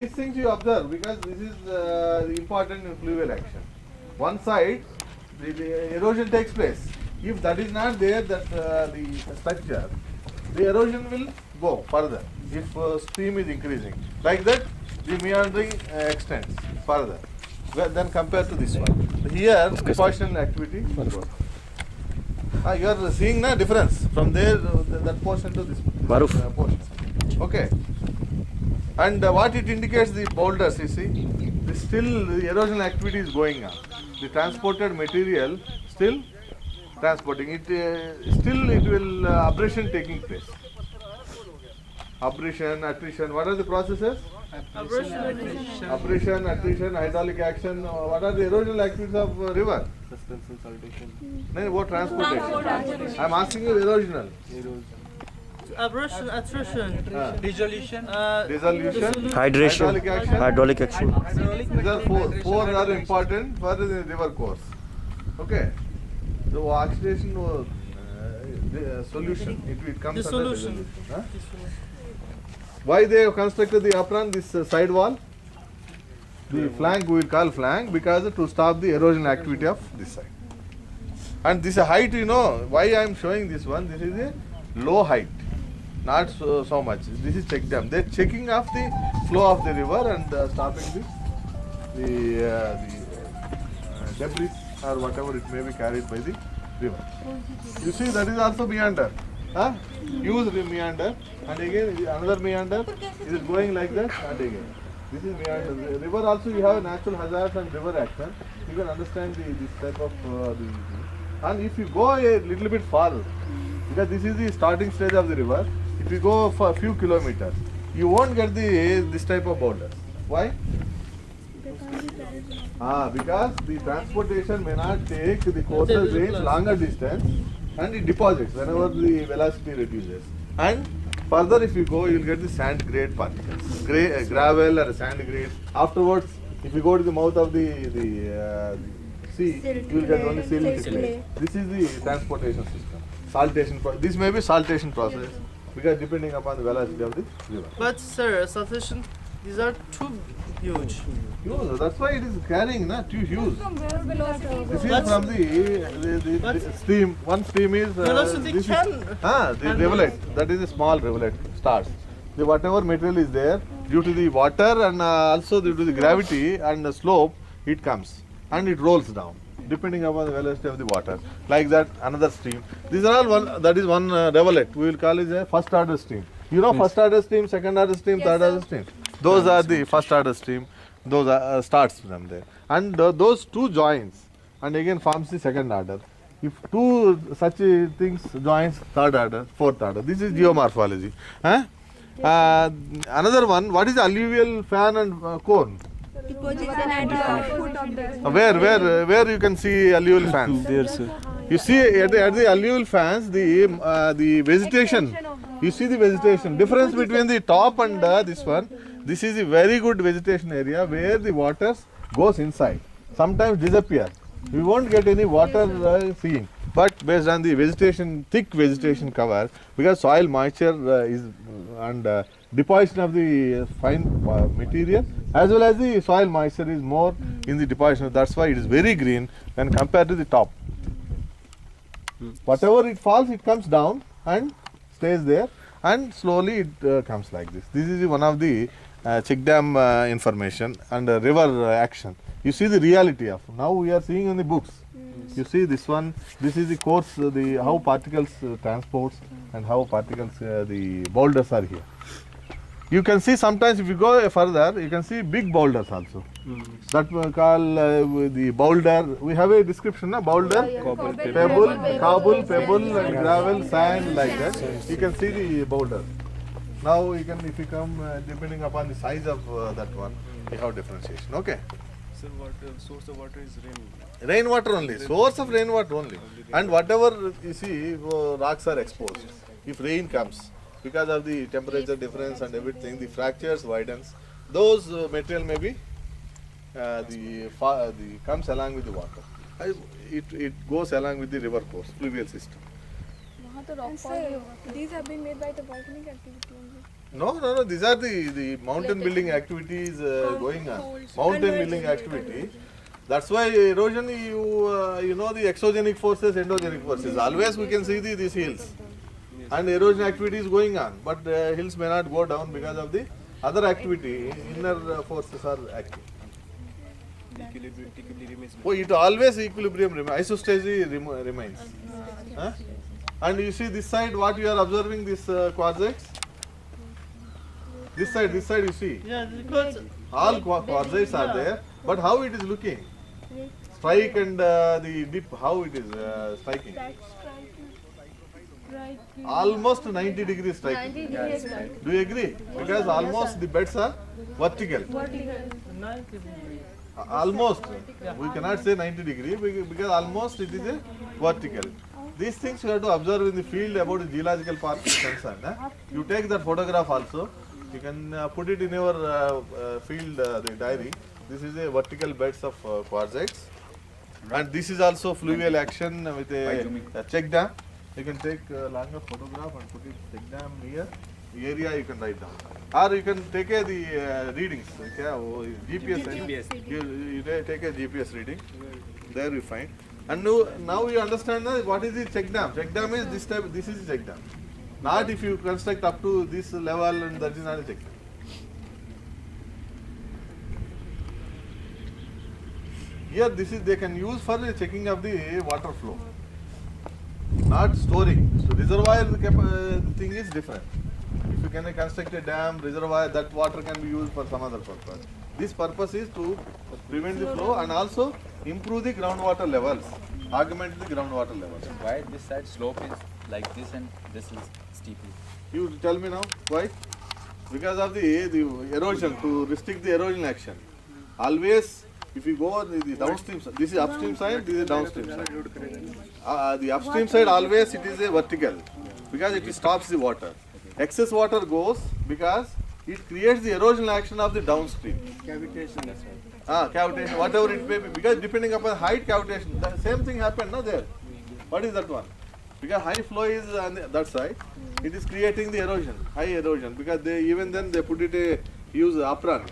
These things you observe because this is important in fluvial action. One side, the erosion takes place. If that is not there, that the structure, the erosion will go further. If stream is increasing, like that, the meandering extends further. Then compared to this one, so here depositional activity. You are seeing the difference from there that portion to this portion. Okay. And what it indicates, the boulders, you see, still the erosion activity is going on. The transported material still transporting it, still it will abrasion taking place. Abrasion, attrition, what are the processes? Abrasion, attrition, hydraulic action, what are the erosional activities of river? Suspension, saltation. No, what transportation? I am asking you erosional. Abrasion, attrition, Dissolution. Dissolution, Hydration. hydraulic action. Hydraulic action. These are four are important for the river course. Okay. The oxidation solution, it comes under dissolution. dissolution. Huh? Why they have constructed the apron, this side wall? The flank we will call flank because to stop the erosion activity of this side. And this height, you know, why I am showing this one, this is a low height. Not so much. This is check dam. They are checking off the flow of the river and stopping the debris or whatever it may be carried by the river. You see, that is also meander. Huh? Use the meander, and again another meander. It is going like that, and again. This is meander. The river also you have natural hazards and river action. You can understand this type of and if you go a little bit far, because this is the starting stage of the river. If you go for a few kilometers, you won't get this type of boulders. Why? Because the transportation may not take the coastal range longer distance and it deposits whenever the velocity reduces. And further if you go, you will get the sand grade particles, gravel or sand grade. Afterwards, if you go to the mouth of the sea, you will get only silt clay. This is the transportation system. Saltation process. This may be saltation process because depending upon the velocity of the river. But sir, saltation, these are too huge. Huge. That's why it is carrying, too huge. This is But- from the stream. One stream is Velocity this can the rivulet. That is a small rivulet starts. The whatever material is there due to the water and also due to the gravity and the slope, it comes and it rolls down depending upon the velocity of the water. Like that, another stream. These are all one. That is one rivulet. We will call it a first order stream. You know, first order stream, second order stream, third order stream. Those are the first order stream. Those are starts from there, and those two joins, and again forms the second order. If two such things joins third order, fourth order. This is geomorphology. Huh? Another one. What is alluvial fan and cone? Deposition at the foot of the Where you can see alluvial fans? There, sir. You see at the alluvial fans, the vegetation. You see the vegetation. Difference between the top and this one. This is a very good vegetation area where the waters goes inside. Sometimes disappear. We won't get any water seeing. But based on the vegetation, thick vegetation cover, because soil moisture is and deposition of the fine material as well as the soil moisture is more in the deposition. That's why it is very green when compared to the top. Whatever it falls, it comes down and stays there, and slowly it comes like this. This is one of the check dam information and river action. You see the reality of. Now we are seeing in the books. You see this one. This is the course, how particles transports and how particles the boulders are here. You can see sometimes if you go further, you can see big boulders also. That we call the boulder. We have a description, boulder, pebble, cobble, pebble, and gravel, sand, like that. You can see the boulder. Now you can, if you come, depending upon the size of that one, you have differentiation. Okay. Sir, what source of water is rain? Rainwater only, source of rainwater only. And whatever you see, rocks are exposed. If rain comes, because of the temperature difference and everything, the fractures widens. Those material may be the comes along with the water. It goes along with the river course, fluvial system. And sir, these have been made by the volcanic activity only. No. These are the mountain building activities going on. Mountain building activity. That's why erosion. You know the exogenic forces, endogenic forces. Always we can see these hills, and erosion activity is going on. But hills may not go down because of the other activity. Inner forces are active. Equilibrium is Oh, it always equilibrium remains. Isostasy remains. Huh? And you see this side, what you are observing, this quartzites. This side you see. Yeah, because All quartzites are there, but how it is looking? Strike and the dip, how it is striking? Right. Almost 90 degrees striking. Do you agree? Because almost the beds are vertical. Almost. We cannot say 90 degree because almost it is a vertical. These things you have to observe in the field about the geological park is concerned. You take that photograph also. You can put it in your field, the diary. This is a vertical beds of quartzites. And this is also fluvial action with a check dam. You can take a longer photograph and put it check dam here. The area you can write down. Or you can take the readings. GPS. You take a GPS reading. There you find. And now you understand what is the check dam. Check dam is this type. This is the check dam. Not if you construct up to this level, and that is not a check dam. Here this is they can use for the checking of the water flow, not storing. So reservoir thing is different. If you can construct a dam, reservoir, that water can be used for some other purpose. This purpose is to prevent the flow and also improve the groundwater levels, augment the groundwater levels. Why this side slope is like this and this is steeply? You tell me now why? Because of the erosion, to restrict the erosion action. Always, if you go on the downstream side, this is upstream side, this is downstream side. The upstream side always it is a vertical because it stops the water. Excess water goes because it creates the erosion action of the downstream. cavitation. That's right. Cavitation, whatever it may be, because depending upon height cavitation, the same thing happened, no there. What is that one? Because high flow is on that side, it is creating the erosion, high erosion, because they even then they put it use apron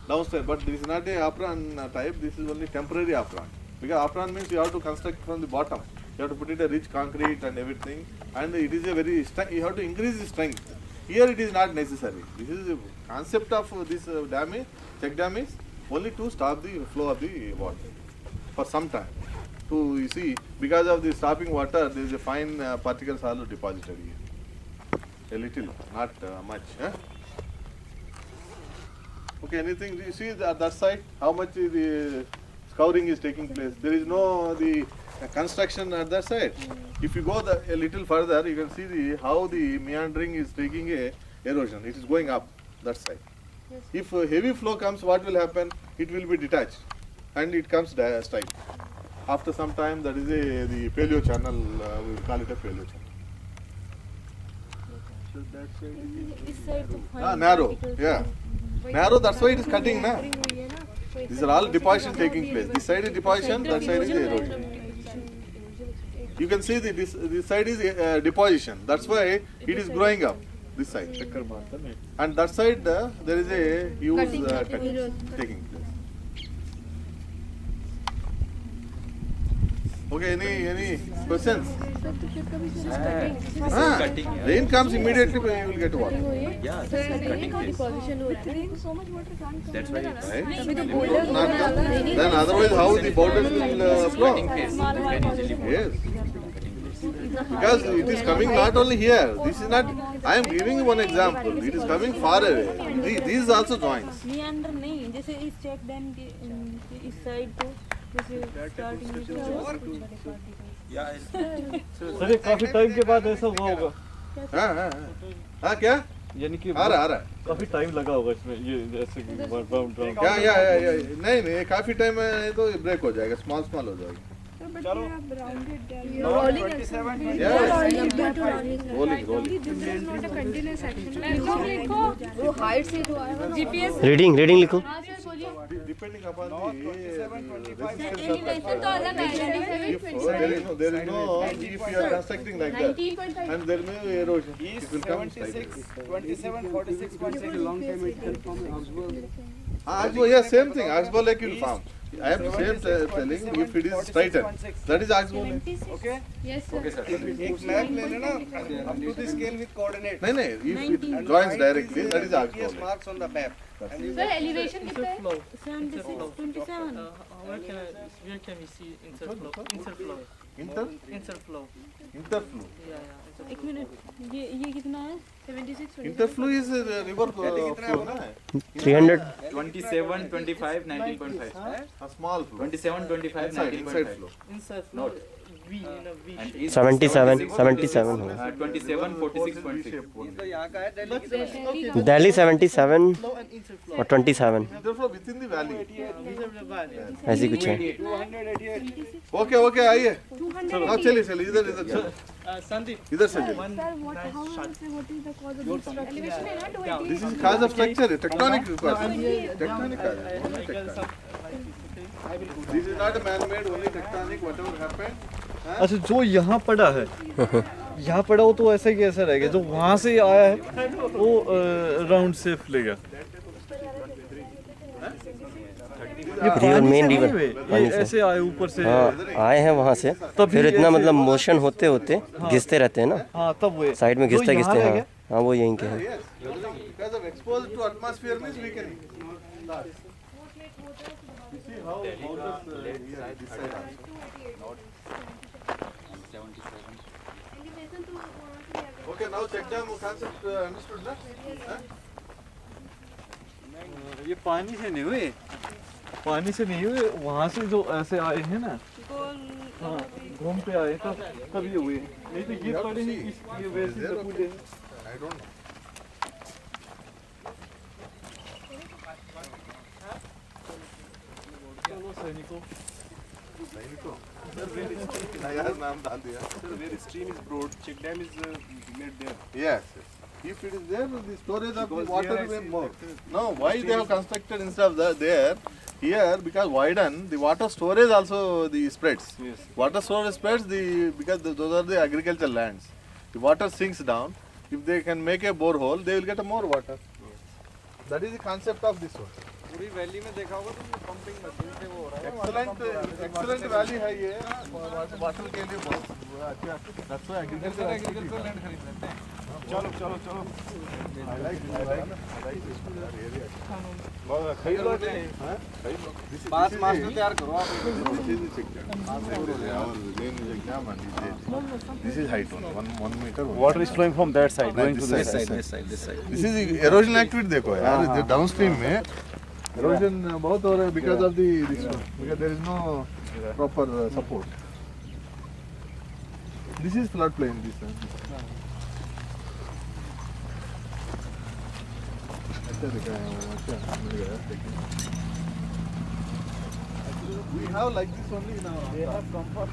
downstream, but this is not a apron type, this is only temporary apron. Because apron means you have to construct from the bottom, you have to put it a rich concrete and everything, and it is a very, you have to increase the strength. Here it is not necessary. This is the concept of this dam is, check dam is only to stop the flow of the water for some time. To you see, because of the stopping water, there is a fine particles also deposited here. A little, not much. Okay, anything? Do you see that side? How much the scouring is taking place? There is no the construction at that side. If you go a little further, you can see how the meandering is taking a erosion. It is going up that side. Yes. If heavy flow comes, what will happen? It will be detached and it comes straight. After some time, that is the paleo channel. We will call it a paleo channel. So that side इस side तो fine Narrow. particles Yeah. हैं। Narrow. That's why it is cutting, na. Cutting हुई है ना, तो इस These side are all से deposition ज़्यादा taking भी place. erosion This side is deposition, that side is erosion. You can see this side is deposition. That's why it is growing up. This side. And that side there is a huge cutting taking place. Okay, any questions? Rain comes immediately, you will get water. Yeah, this is cutting phase. so much water can't That's why it's Right? Not come. Then otherwise how the boulders will flow? cutting phase. You can easily Yes. cutting phase. Because it is coming not only here. This is not, I am giving you one example. It is coming far away. These also joints. meander नहीं जैसे इस check dam के इस side को जैसे starting में Yeah, sir ये काफी टाइम के बाद ऐसा हुआ होगा हाँ क्या यानी कि आ रहा काफी टाइम लगा होगा इसमें ये जैसे कि बाउंड या नहीं काफी टाइम है तो ब्रेक हो जाएगा स्मॉल हो जाएगा वो हाइट से जो आया रीडिंग लिखो The depending upon No, the 27, 25. resistance of elevation तो अलग आएगा if there is no if you are constructing like that and there may be erosion East it will come 76, 27, 46.6. Long time it can form. Oxbow, yes, same thing. Oxbow lake will form. I am same telling if it is straightened. That is oxbow lake. 76. Okay? Yes, sir. Okay, sir. एक slab ले लेना up to the scale with coordinate. No, no. If it joins directly, that is oxbow GPS lake. marks on the map. And you Sir, elevation कितना है? Interflow. 76, 27. Where can we see interflow? Interflow. Interflow. Interflow. Yeah. एक minute, ये कितना है? 76, 27. Interflow is a river flow, na? 300 27, 25, 19.5. A small flow. 27, 25, Inside 19.5. flow. Inside flow. V in a V And shape. east 77 77 होगा 27, 46.6. तो यहाँ का है दिल्ली की तरफ। Okay. Delhi 77 Flow and interflow. और 27 Interflow within the valley. These are the valley. ऐसी कुछ है 288. Okay, okay, आइए. now चलिए इधर Sandeep. इधर से चलिए. One Sir, what, nice how shot. will say what is the cause of this elevation है ना 280? This is cause of structure, tectonic cause. Tectonic. Tectonic cause. Only tectonic. This is not a man-made, only tectonic. Whatever happened. अच्छा जो यहाँ पड़ा है यहाँ पड़ा हो तो ऐसा ही ऐसा रहेगा जो वहाँ से आया है वो राउंड शेप लेगा रिवर मेन रिवर ये ऐसे आए ऊपर से हाँ आए हैं वहाँ से फिर इतना मतलब मोशन होते होते घिसते रहते हैं ना हाँ तब वो साइड में जो घिसते यहाँ घिसते रह हाँ गया, हाँ वो यहीं के हैं Yes, because of exposure to atmosphere means weakening. You see how houses here, this side also. Okay, now check dam concept understood, na? Huh? ये पानी से नहीं हुए पानी से नहीं हुए वहाँ से जो ऐसे आए हैं ना हाँ घूम पे आए तब ये हुए नहीं तो ये पड़े हैं ये वैसे Is there कूदे okay? I don't know. चलो सैनिकों नया नाम डाल दिया. Where stream is broad, check dam is made there. Yes. If it is there, the storage of the Because water here I will see more. that No, why they have constructed instead of there? Here, because widen, the water storage also the spreads. Yes. Water storage spreads because those are the agricultural lands. The water sinks down. If they can make a borehole, they will get more water. That is the concept of this one. पूरी valley में देखा होगा तो ये pumping machine से वो हो रहा है. Excellent valley है ये. Water के लिए बहुत अच्छा. That's why agriculture. Agriculture land खरीद लेते हैं. चलो चलो चलो. I like this area. खरीद लो नहीं. पास मास्टर तैयार करो आप. This is height only, 1 meter. Water is flowing from that side going to this this side. Side This is erosion activity देखो यार. Downstream में erosion बहुत हो रहा है because of this one. Because there is no proper support. This is floodplain. This one. अच्छा दिखा है वो. अच्छा मिल गया. We have like this only in our. They have comfort.